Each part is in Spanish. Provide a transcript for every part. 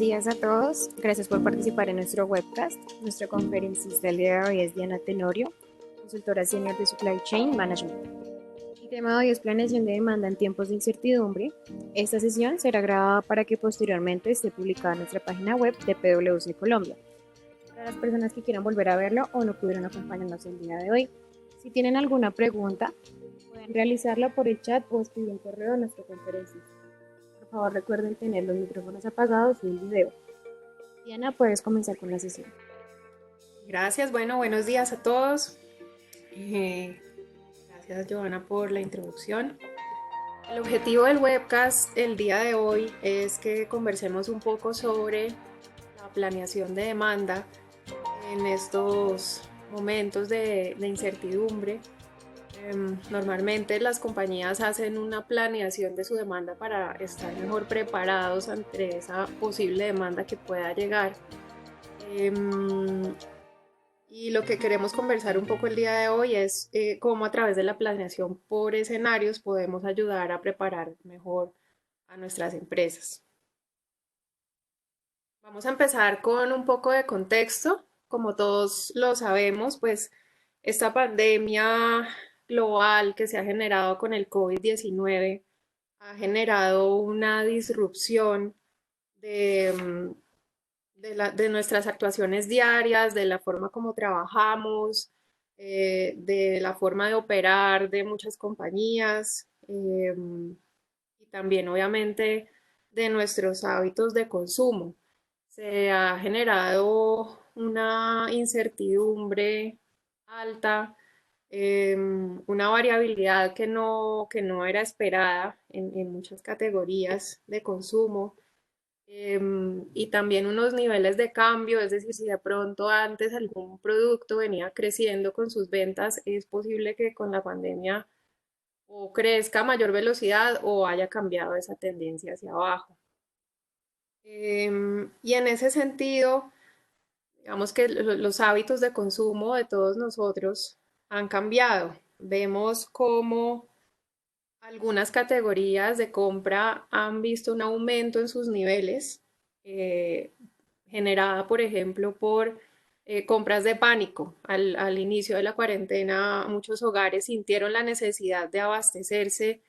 días a todos. Gracias por participar en nuestro webcast. Nuestra conferencista del día de hoy es Diana Tenorio, consultora senior de Supply Chain Management. El tema de hoy es planeación de demanda en tiempos de incertidumbre. Esta sesión será grabada para que posteriormente esté publicada en nuestra página web de PwC Colombia. Para las personas que quieran volver a verlo o no pudieron acompañarnos el día de hoy, si tienen alguna pregunta, pueden realizarla por el chat o escribir un correo a nuestro conferencista. Por favor, recuerden tener los micrófonos apagados y el video. Diana, puedes comenzar con la sesión. Gracias, bueno, buenos días a todos. Gracias, Joana, por la introducción. El objetivo del webcast el día de hoy es que conversemos un poco sobre la planeación de demanda en estos momentos de incertidumbre. Normalmente las compañías hacen una planeación de su demanda para estar mejor preparados ante esa posible demanda que pueda llegar. Y lo que queremos conversar un poco el día de hoy es cómo a través de la planeación por escenarios podemos ayudar a preparar mejor a nuestras empresas. Vamos a empezar con un poco de contexto. Como todos lo sabemos, pues esta pandemia global que se ha generado con el COVID-19 ha generado una disrupción de, de nuestras actuaciones diarias, de la forma como trabajamos, de la forma de operar de muchas compañías y también obviamente de nuestros hábitos de consumo. Se ha generado una incertidumbre alta, una variabilidad que no era esperada en muchas categorías de consumo. Y también unos niveles de cambio, es decir, si de pronto antes algún producto venía creciendo con sus ventas, es posible que con la pandemia o crezca a mayor velocidad o haya cambiado esa tendencia hacia abajo. Y en ese sentido, digamos que los hábitos de consumo de todos nosotros han cambiado. Vemos cómo algunas categorías de compra han visto un aumento en sus niveles, eh, generada, por ejemplo, por compras de pánico. Al inicio de la cuarentena, muchos hogares sintieron la necesidad de abastecerse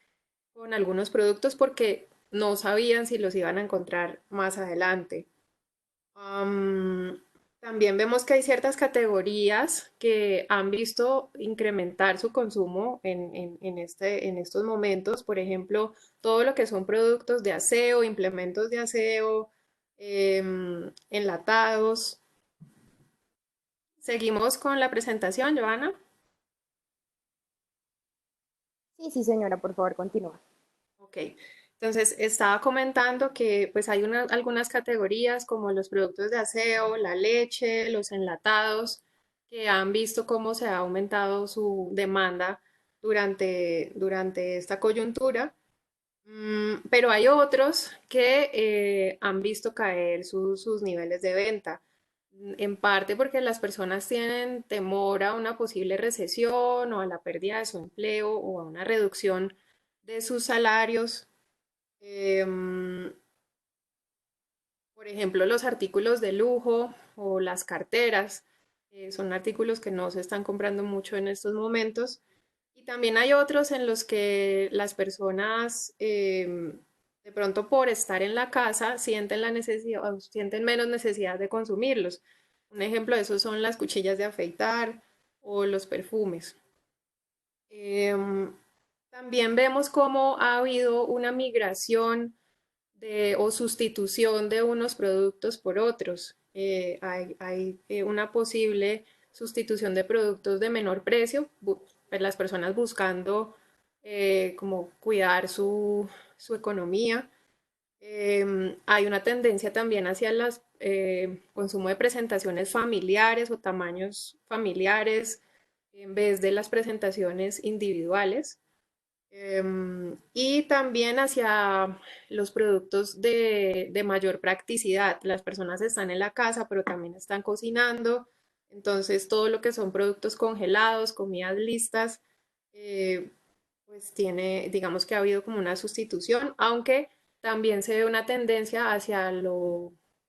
con algunos productos porque no sabían si los iban a encontrar más adelante. Am, También vemos que hay ciertas categorías que han visto incrementar su consumo en estos momentos. Por ejemplo, todo lo que son productos de aseo, implementos de aseo, enlatados. Seguimos con la presentación, Joana. Sí, señora, por favor, continúa. Ok, entonces estaba comentando que pues hay algunas categorías como los productos de aseo, la leche, los enlatados, que han visto cómo se ha aumentado su demanda durante esta coyuntura. Pero hay otros que han visto caer sus niveles de venta, en parte porque las personas tienen temor a una posible recesión o a la pérdida de su empleo o a una reducción de sus salarios. Em, por ejemplo, los artículos de lujo o las carteras son artículos que no se están comprando mucho en estos momentos. Y también hay otros en los que las personas, de pronto por estar en la casa, sienten la necesidad, o sienten menos necesidad de consumirlos. Un ejemplo de eso son las cuchillas de afeitar o los perfumes. Em, También vemos cómo ha habido una migración o sustitución de unos productos por otros. Hay una posible sustitución de productos de menor precio, pues las personas buscando como cuidar su economía. Hay una tendencia también hacia el consumo de presentaciones familiares o tamaños familiares en vez de las presentaciones individuales. Y también hacia los productos de mayor practicidad. Las personas están en la casa, pero también están cocinando. Entonces, todo lo que son productos congelados, comidas listas, eh, pues digamos que ha habido como una sustitución, aunque también se ve una tendencia hacia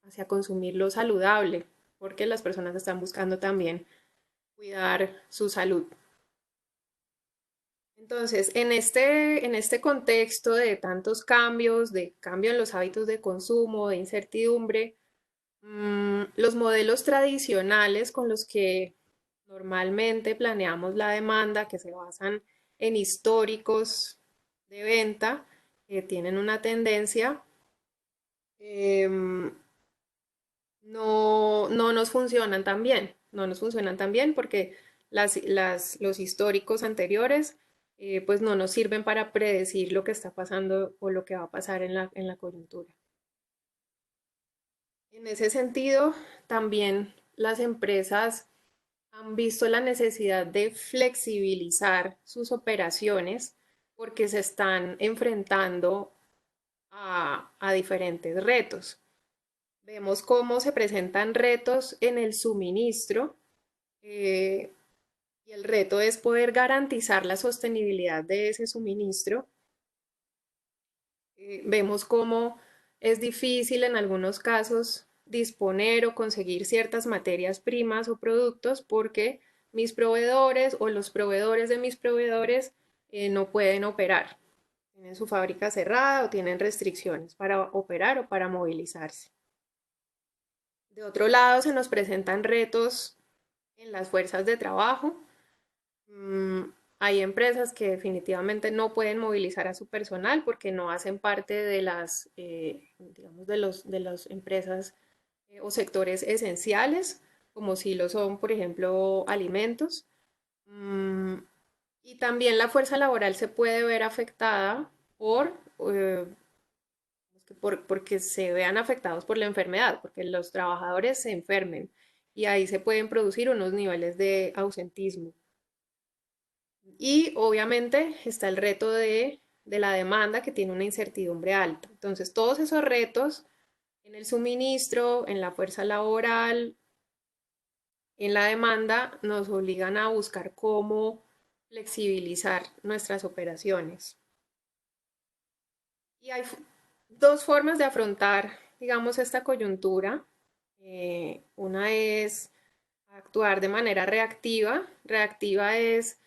hacia consumir lo saludable, porque las personas están buscando también cuidar su salud. Entonces, en este contexto de tantos cambios, de cambio en los hábitos de consumo, de incertidumbre, los modelos tradicionales con los que normalmente planeamos la demanda, que se basan en históricos de venta, que tienen una tendencia, em, no nos funcionan tan bien. No nos funcionan tan bien porque los históricos anteriores pues no nos sirven para predecir lo que está pasando o lo que va a pasar en la coyuntura. En ese sentido, también las empresas han visto la necesidad de flexibilizar sus operaciones porque se están enfrentando a diferentes retos. Vemos cómo se presentan retos en el suministro eh, y el reto es poder garantizar la sostenibilidad de ese suministro. Vemos cómo es difícil en algunos casos disponer o conseguir ciertas materias primas o productos porque mis proveedores o los proveedores de mis proveedores no pueden operar. Tienen su fábrica cerrada o tienen restricciones para operar o para movilizarse. De otro lado, se nos presentan retos en las fuerzas de trabajo. Mm, Hay empresas que definitivamente no pueden movilizar a su personal porque no hacen parte de digamos, de las empresas o sectores esenciales, como si lo son, por ejemplo, alimentos. Mm, y también la fuerza laboral se puede ver afectada eh, porque se vean afectados por la enfermedad, porque los trabajadores se enfermen y ahí se pueden producir unos niveles de ausentismo. Y obviamente está el reto de la demanda que tiene una incertidumbre alta. Entonces, todos esos retos en el suministro, en la fuerza laboral, en la demanda, nos obligan a buscar cómo flexibilizar nuestras operaciones. Y hay dos formas de afrontar, digamos, esta coyuntura. Una es actuar de manera reactiva. Reactiva es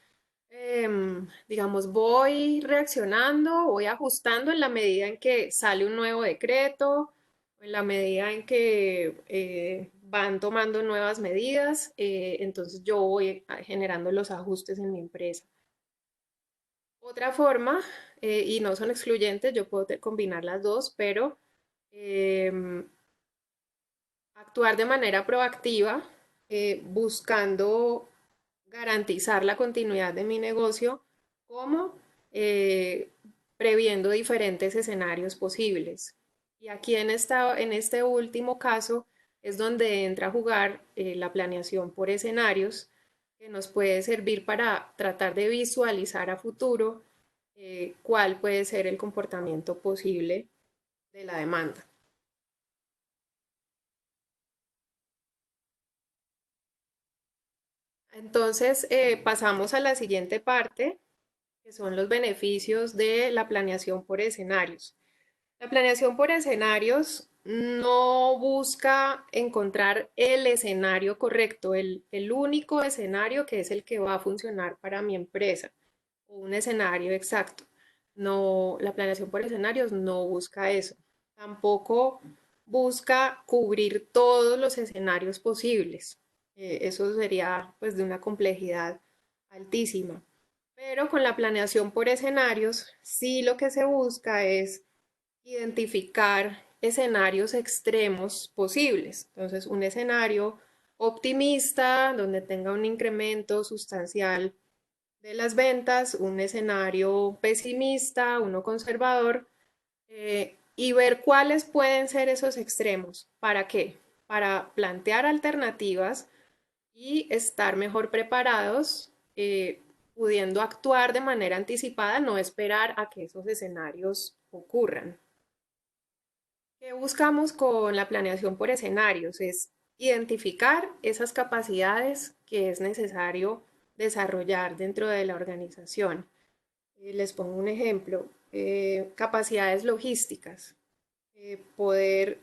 digamos, voy reaccionando, voy ajustando en la medida en que sale un nuevo decreto, en la medida en que van tomando nuevas medidas, entonces yo voy generando los ajustes en mi empresa. Otra forma, y no son excluyentes, yo puedo combinar las dos, pero em, actuar de manera proactiva, buscando garantizar la continuidad de mi negocio, como eh, previendo diferentes escenarios posibles. Y aquí en este último caso es donde entra a jugar la planeación por escenarios, que nos puede servir para tratar de visualizar a futuro cuál puede ser el comportamiento posible de la demanda. Entonces, pasamos a la siguiente parte, que son los beneficios de la planeación por escenarios. La planeación por escenarios no busca encontrar el escenario correcto, el único escenario que es el que va a funcionar para mi empresa, o un escenario exacto. No, la planeación por escenarios no busca eso. Tampoco busca cubrir todos los escenarios posibles. Eso sería pues de una complejidad altísima. Pero con la planeación por escenarios, sí lo que se busca es identificar escenarios extremos posibles. Entonces, un escenario optimista donde tenga un incremento sustancial de las ventas, un escenario pesimista, uno conservador, y ver cuáles pueden ser esos extremos. ¿Para qué? Para plantear alternativas y estar mejor preparados, pudiendo actuar de manera anticipada, no esperar a que esos escenarios ocurran. ¿Qué buscamos con la planeación por escenarios? Es identificar esas capacidades que es necesario desarrollar dentro de la organización. Les pongo un ejemplo, capacidades logísticas, poder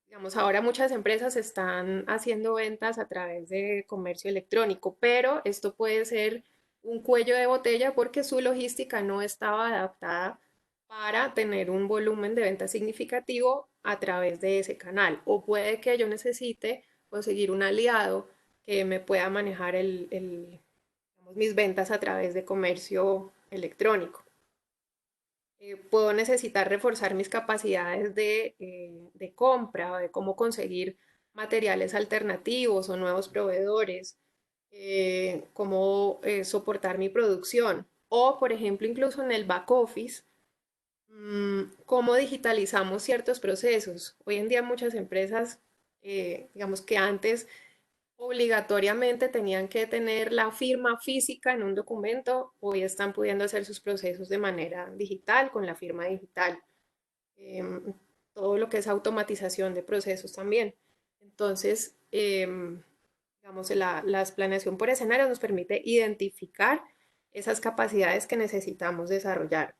Digamos, ahora muchas empresas están haciendo ventas a través de comercio electrónico, pero esto puede ser un cuello de botella porque su logística no estaba adaptada para tener un volumen de ventas significativo a través de ese canal. O puede que yo necesite conseguir un aliado que me pueda manejar digamos, mis ventas a través de comercio electrónico. Puedo necesitar reforzar mis capacidades de compra o de cómo conseguir materiales alternativos o nuevos proveedores, cómo soportar mi producción. O, por ejemplo, incluso en el back office, cómo digitalizamos ciertos procesos. Hoy en día muchas empresas, digamos que antes obligatoriamente tenían que tener la firma física en un documento, hoy están pudiendo hacer sus procesos de manera digital, con la firma digital. Em, Todo lo que es automatización de procesos también. Entonces, digamos, la planeación por escenario nos permite identificar esas capacidades que necesitamos desarrollar.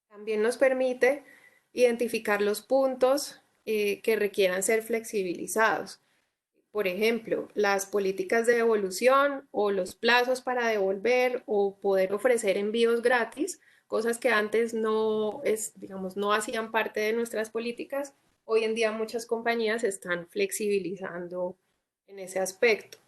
También nos permite identificar los puntos que requieran ser flexibilizados. Por ejemplo, las políticas de devolución o los plazos para devolver o poder ofrecer envíos gratis, cosas que antes no digamos, no hacían parte de nuestras políticas. Hoy en día muchas compañías están flexibilizando en ese aspecto.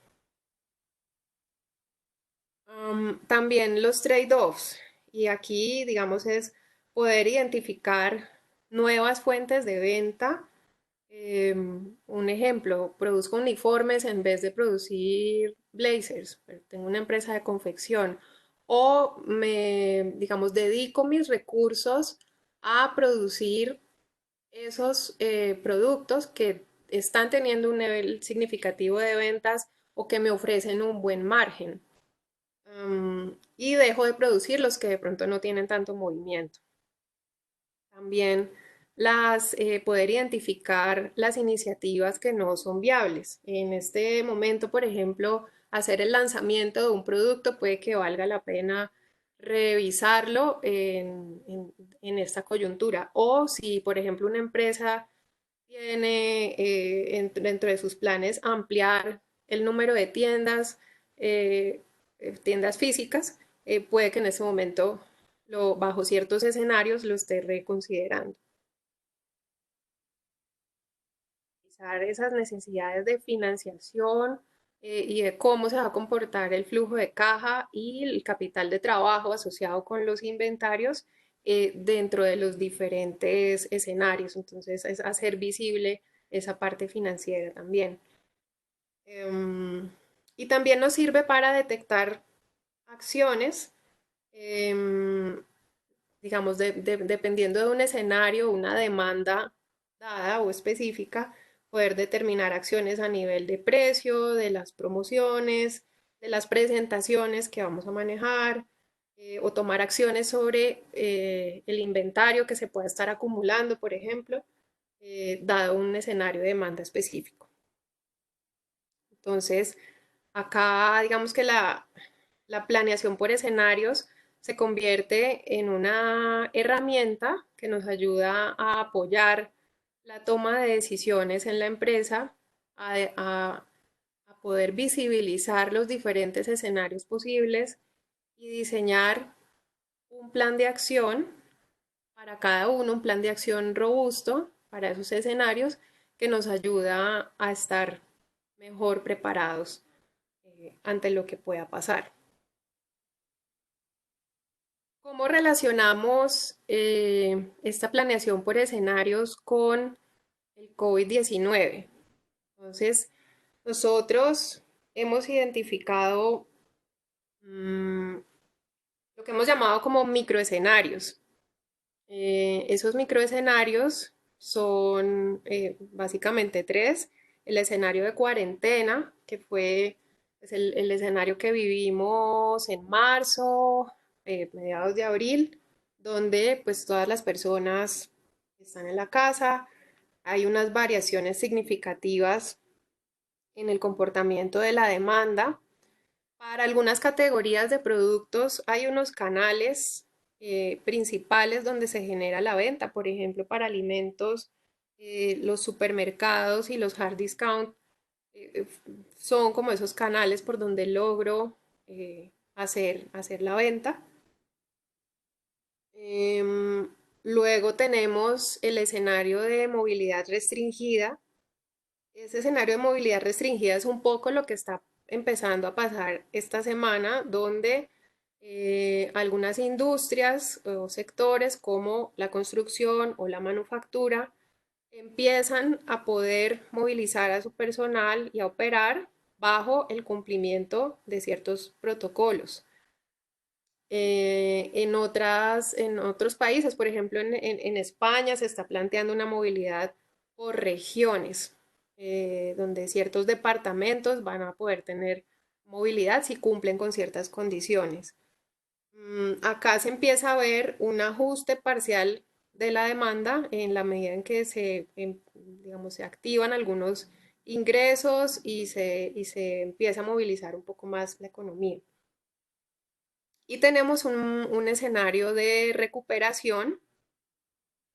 También los trade-offs. Y aquí, digamos, es poder identificar nuevas fuentes de venta. Un ejemplo, produzco uniformes en vez de producir blazers. Tengo una empresa de confección. O digamos, dedico mis recursos a producir esos productos que están teniendo un nivel significativo de ventas o que me ofrecen un buen margen. Y dejo de producir los que de pronto no tienen tanto movimiento. También poder identificar las iniciativas que no son viables. En este momento, por ejemplo, hacer el lanzamiento de un producto puede que valga la pena revisarlo en esta coyuntura. O si, por ejemplo, una empresa tiene dentro de sus planes ampliar el número de tiendas, eh, tiendas físicas, puede que en ese momento, bajo ciertos escenarios, lo esté reconsiderando. Esas necesidades de financiación y de cómo se va a comportar el flujo de caja y el capital de trabajo asociado con los inventarios dentro de los diferentes escenarios. Entonces, es hacer visible esa parte financiera también. Em, y también nos sirve para detectar acciones, em, digamos, dependiendo de un escenario, una demanda dada o específica, poder determinar acciones a nivel de precio, de las promociones, de las presentaciones que vamos a manejar, o tomar acciones sobre el inventario que se pueda estar acumulando, por ejemplo, dado un escenario de demanda específico. Entonces, acá digamos que la planeación por escenarios se convierte en una herramienta que nos ayuda a apoyar la toma de decisiones en la empresa, a poder visibilizar los diferentes escenarios posibles y diseñar un plan de acción para cada uno, un plan de acción robusto para esos escenarios que nos ayuda a estar mejor preparados ante lo que pueda pasar. ¿Cómo relacionamos esta planeación por escenarios con el COVID-19? Entonces, nosotros hemos identificado lo que hemos llamado como microescenarios. Esos microescenarios son básicamente tres. El escenario de cuarentena, que fue pues, el escenario que vivimos en marzo, mediados de abril, donde pues todas las personas están en la casa, hay unas variaciones significativas en el comportamiento de la demanda. Para algunas categorías de productos hay unos canales principales donde se genera la venta. Por ejemplo, para alimentos Los supermercados y los hard discount son como esos canales por donde logro hacer la venta. Em, Luego tenemos el escenario de movilidad restringida. Ese escenario de movilidad restringida es un poco lo que está empezando a pasar esta semana, donde algunas industrias o sectores como la construcción o la manufactura empiezan a poder movilizar a su personal y a operar bajo el cumplimiento de ciertos protocolos. En otros países, por ejemplo, en España se está planteando una movilidad por regiones, donde ciertos departamentos van a poder tener movilidad si cumplen con ciertas condiciones. Acá se empieza a ver un ajuste parcial de la demanda en la medida en que digamos, se activan algunos ingresos y se empieza a movilizar un poco más la economía. Y tenemos un escenario de recuperación.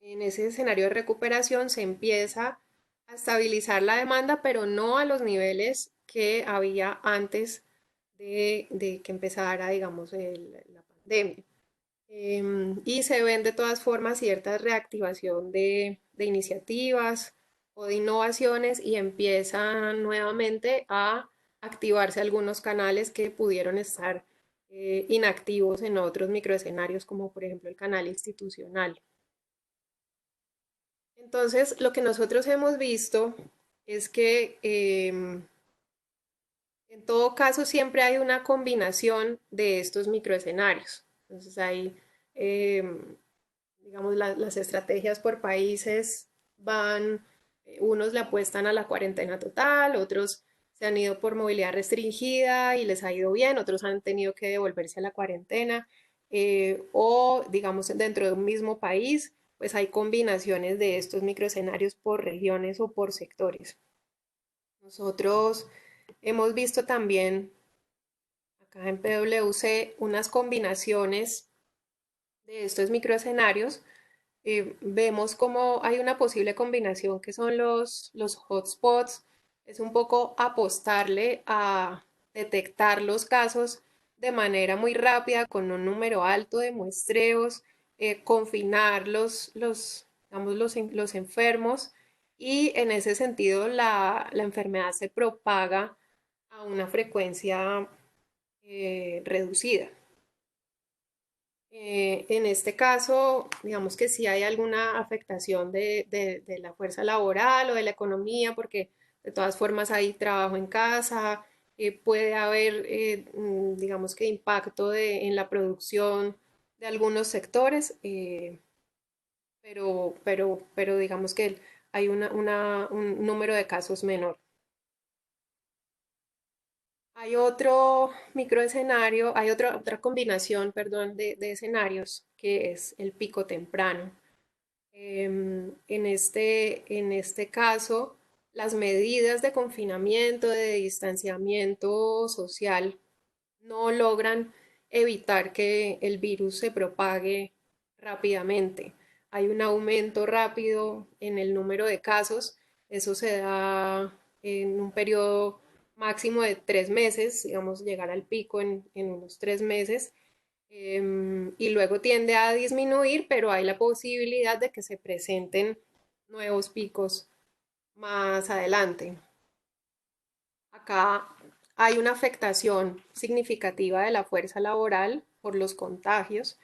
En ese escenario de recuperación se empieza a estabilizar la demanda, pero no a los niveles que había antes de que empezara, digamos, la pandemia. Y se ven de todas formas cierta reactivación de iniciativas o de innovaciones y empiezan nuevamente a activarse algunos canales que pudieron estar inactivos en otros microescenarios, como por ejemplo el canal institucional. Entonces, lo que nosotros hemos visto es que en todo caso siempre hay una combinación de estos microescenarios. Entonces, hay digamos, las estrategias por países van, unos le apuestan a la cuarentena total, otros se han ido por movilidad restringida y les ha ido bien, otros han tenido que devolverse a la cuarentena, o digamos, dentro de un mismo país, pues hay combinaciones de estos microescenarios por regiones o por sectores. Nosotros hemos visto también acá en PwC unas combinaciones de estos microescenarios. Vemos como hay una posible combinación que son los hotspots. Es un poco apostarle a detectar los casos de manera muy rápida, con un número alto de muestreos, confinar digamos, los enfermos y en ese sentido la enfermedad se propaga a una frecuencia reducida. En este caso, digamos que sí hay alguna afectación de la fuerza laboral o de la economía, porque de todas formas hay trabajo en casa, puede haber, digamos que impacto en la producción de algunos sectores, pero digamos que hay un número de casos menor. Hay otro microescenario, hay otra combinación, perdón, de escenarios que es el pico temprano. En este caso, las medidas de confinamiento, de distanciamiento social, no logran evitar que el virus se propague rápidamente. Hay un aumento rápido en el número de casos. Eso se da en un periodo máximo de 3 meses, digamos, llegar al pico en unos 3 meses. Y luego tiende a disminuir, pero hay la posibilidad de que se presenten nuevos picos más adelante. Acá hay una afectación significativa de la fuerza laboral por los contagios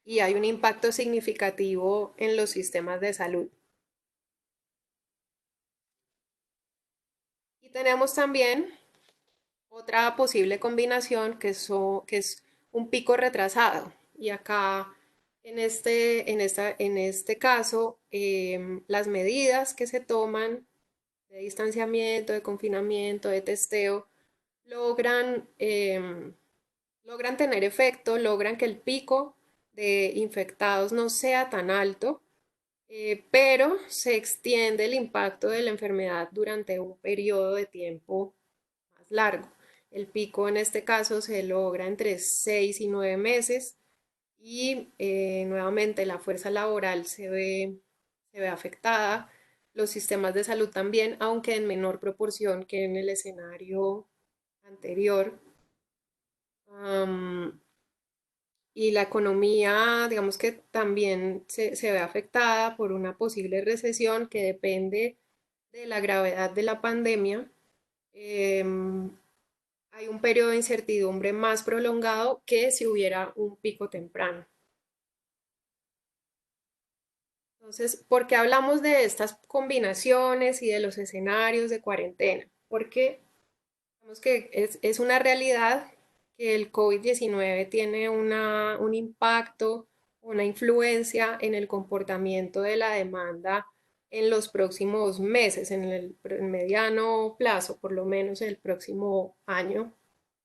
y hay un impacto significativo en los sistemas de salud. Y tenemos también otra posible combinación que es un pico retrasado. Y acá, en este caso, las medidas que se toman de distanciamiento, de confinamiento, de testeo, logran tener efecto, logran que el pico de infectados no sea tan alto, pero se extiende el impacto de la enfermedad durante un periodo de tiempo más largo. El pico en este caso se logra entre 6 y 9 meses y nuevamente la fuerza laboral se ve afectada. los sistemas de salud también, aunque en menor proporción que en el escenario anterior. Am, y la economía, digamos que también se ve afectada por una posible recesión que depende de la gravedad de la pandemia. Em, Hay un periodo de incertidumbre más prolongado que si hubiera un pico temprano. Entonces, ¿por qué hablamos de estas combinaciones y de los escenarios de cuarentena? Porque digamos que es una realidad que el COVID-19 tiene un impacto, una influencia en el comportamiento de la demanda en los próximos meses, en el mediano plazo, por lo menos el próximo año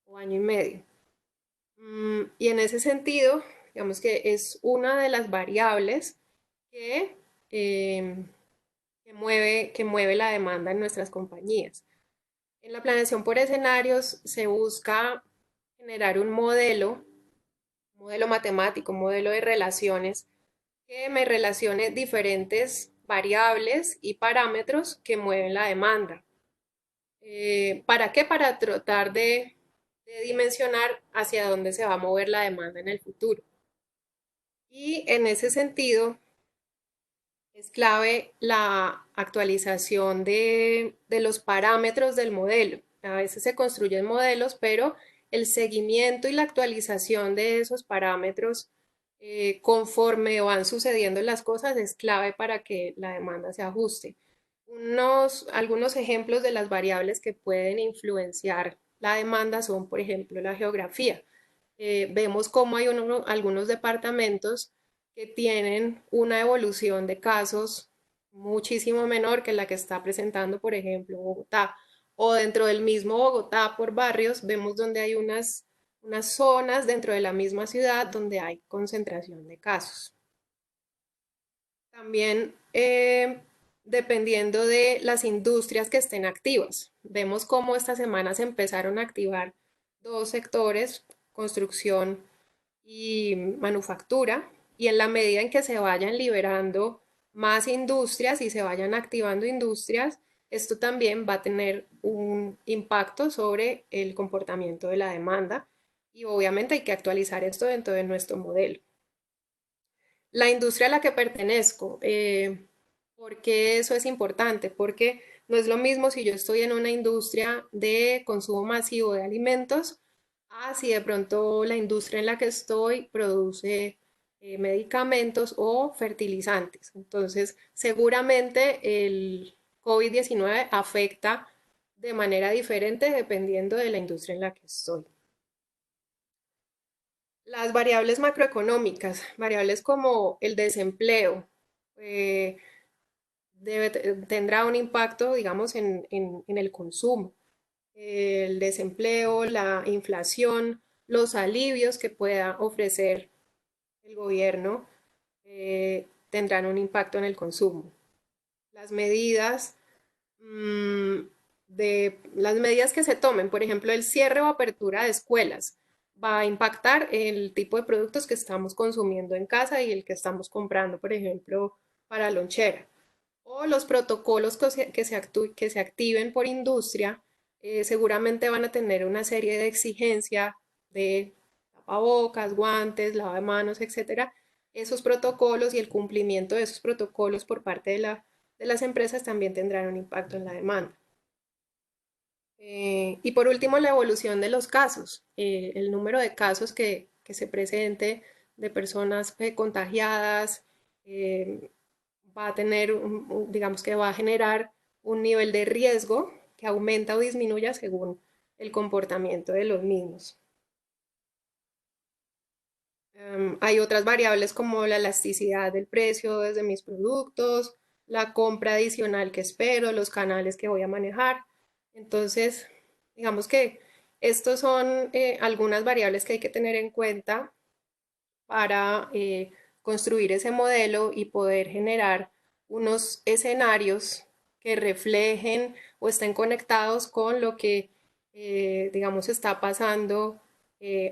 o año y medio. Y en ese sentido, digamos que es una de las variables que, em, que mueve la demanda en nuestras compañías. En la planeación por escenarios se busca generar un modelo matemático, un modelo de relaciones que me relacione diferentes variables y parámetros que mueven la demanda. ¿Para qué? Para tratar de dimensionar hacia dónde se va a mover la demanda en el futuro. Y en ese sentido, es clave la actualización de los parámetros del modelo. A veces se construyen modelos, pero el seguimiento y la actualización de esos parámetros conforme van sucediendo las cosas es clave para que la demanda se ajuste. Algunos ejemplos de las variables que pueden influenciar la demanda son, por ejemplo, la geografía. Vemos cómo hay algunos departamentos que tienen una evolución de casos muchísimo menor que la que está presentando, por ejemplo, Bogotá. O dentro del mismo Bogotá, por barrios, vemos donde hay unas zonas dentro de la misma ciudad donde hay concentración de casos. También dependiendo de las industrias que estén activas. Vemos cómo esta semana se empezaron a activar dos sectores, construcción y manufactura, y en la medida en que se vayan liberando más industrias y se vayan activando industrias, esto también va a tener un impacto sobre el comportamiento de la demanda y obviamente hay que actualizar esto dentro de nuestro modelo. La industria a la que pertenezco, ¿por qué eso es importante? Porque no es lo mismo si yo estoy en una industria de consumo masivo de alimentos, a si de pronto la industria en la que estoy produce medicamentos o fertilizantes. Entonces, seguramente el COVID-19 afecta de manera diferente dependiendo de la industria en la que estoy. Las variables macroeconómicas, variables como el desempleo, eh, tendrá un impacto, digamos, en el consumo. El desempleo, la inflación, los alivios que pueda ofrecer el gobierno tendrán un impacto en el consumo. Las medidas las medidas que se tomen, por ejemplo, el cierre o apertura de escuelas, va a impactar el tipo de productos que estamos consumiendo en casa y el que estamos comprando, por ejemplo, para lonchera. O los protocolos que se activen por industria seguramente van a tener una serie de exigencias de tapabocas, guantes, lavado de manos, etcétera. Esos protocolos y el cumplimiento de esos protocolos por parte de las empresas también tendrán un impacto en la demanda. Y por último, la evolución de los casos, el número de casos que se presente de personas contagiadas va a tener, digamos que va a generar un nivel de riesgo que aumenta o disminuya según el comportamiento de los mismos. Hay otras variables como la elasticidad del precio desde mis productos, la compra adicional que espero, los canales que voy a manejar. Entonces, digamos que estos son algunas variables que hay que tener en cuenta para construir ese modelo y poder generar unos escenarios que reflejen o estén conectados con lo que, digamos, está pasando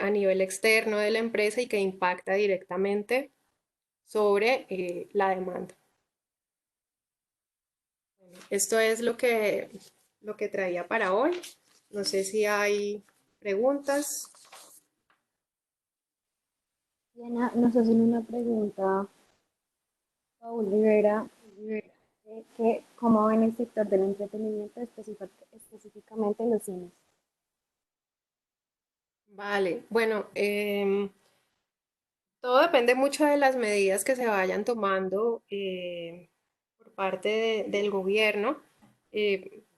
a nivel externo de la empresa y que impacta directamente sobre la demanda. Esto es lo que traía para hoy. No sé si hay preguntas. Diana, nos hacen una pregunta, Paul Rivera, ¿cómo ven el sector del entretenimiento, específicamente los cines? Vale, bueno, todo depende mucho de las medidas que se vayan tomando por parte del gobierno.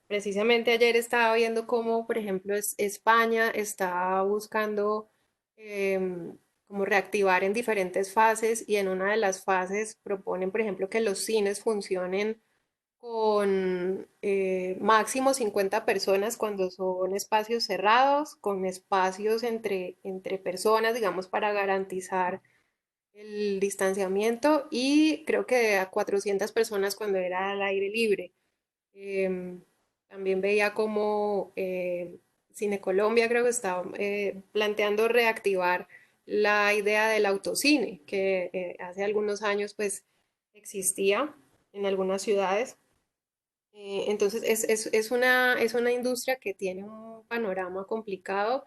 Precisamente ayer estaba viendo cómo, por ejemplo, España está buscando como reactivar en diferentes fases y en una de las fases proponen, por ejemplo, que los cines funcionen con máximo 50 personas cuando son espacios cerrados, con espacios entre personas, digamos, para garantizar el distanciamiento y creo que a 400 personas cuando era al aire libre. Em, También veía como Cine Colombia creo que estaba planteando reactivar la idea del autocine, que hace algunos años pues existía en algunas ciudades. Entonces es una industria que tiene un panorama complicado.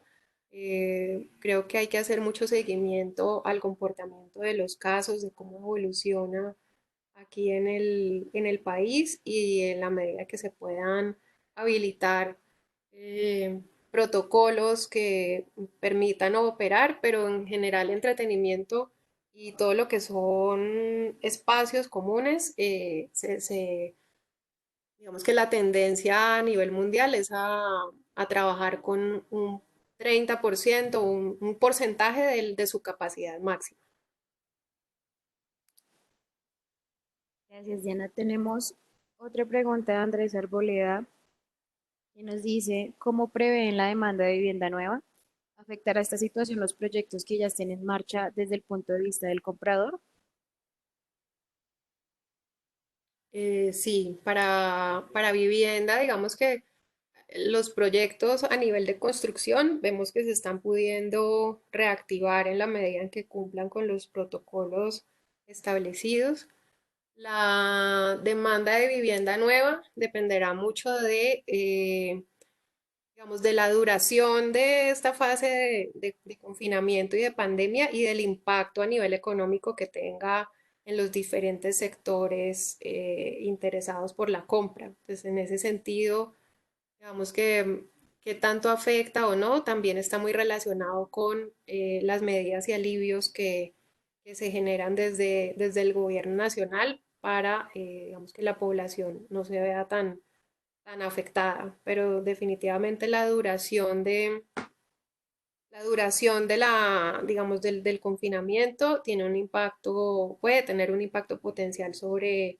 Creo que hay que hacer mucho seguimiento al comportamiento de los casos, de cómo evoluciona aquí en el país y en la medida que se puedan habilitar eh, protocolos que permitan operar, pero en general entretenimiento y todo lo que son espacios comunes digamos que la tendencia a nivel mundial es a trabajar con un 30%, un porcentaje de su capacidad máxima. Gracias, Diana. Tenemos otra pregunta de Andrés Arboleda que nos dice, ¿cómo prevén la demanda de vivienda nueva? ¿Afectará esta situación los proyectos que ya estén en marcha desde el punto de vista del comprador? Sí, para vivienda, digamos que los proyectos a nivel de construcción vemos que se están pudiendo reactivar en la medida en que cumplan con los protocolos establecidos. La demanda de vivienda nueva dependerá mucho digamos, de la duración de esta fase de confinamiento y de pandemia y del impacto a nivel económico que tenga en los diferentes sectores interesados por la compra. Entonces, en ese sentido, digamos que tanto afecta o no, también está muy relacionado con las medidas y alivios que se generan desde el gobierno nacional para, digamos, que la población no se vea tan afectada, pero definitivamente la duración de digamos, del confinamiento tiene un impacto, puede tener un impacto potencial sobre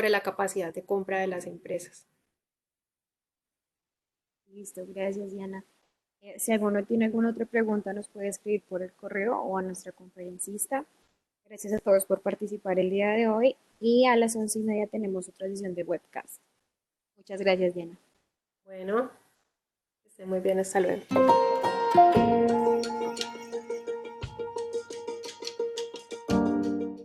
la capacidad de compra de las empresas. Listo, gracias, Diana. Si alguno tiene alguna otra pregunta, nos puede escribir por el correo o a nuestra conferencista. Gracias a todos por participar el día de hoy y a las 11:30 tenemos otra sesión de webcast. Muchas gracias, Diana. Bueno, que esté muy bien, hasta luego.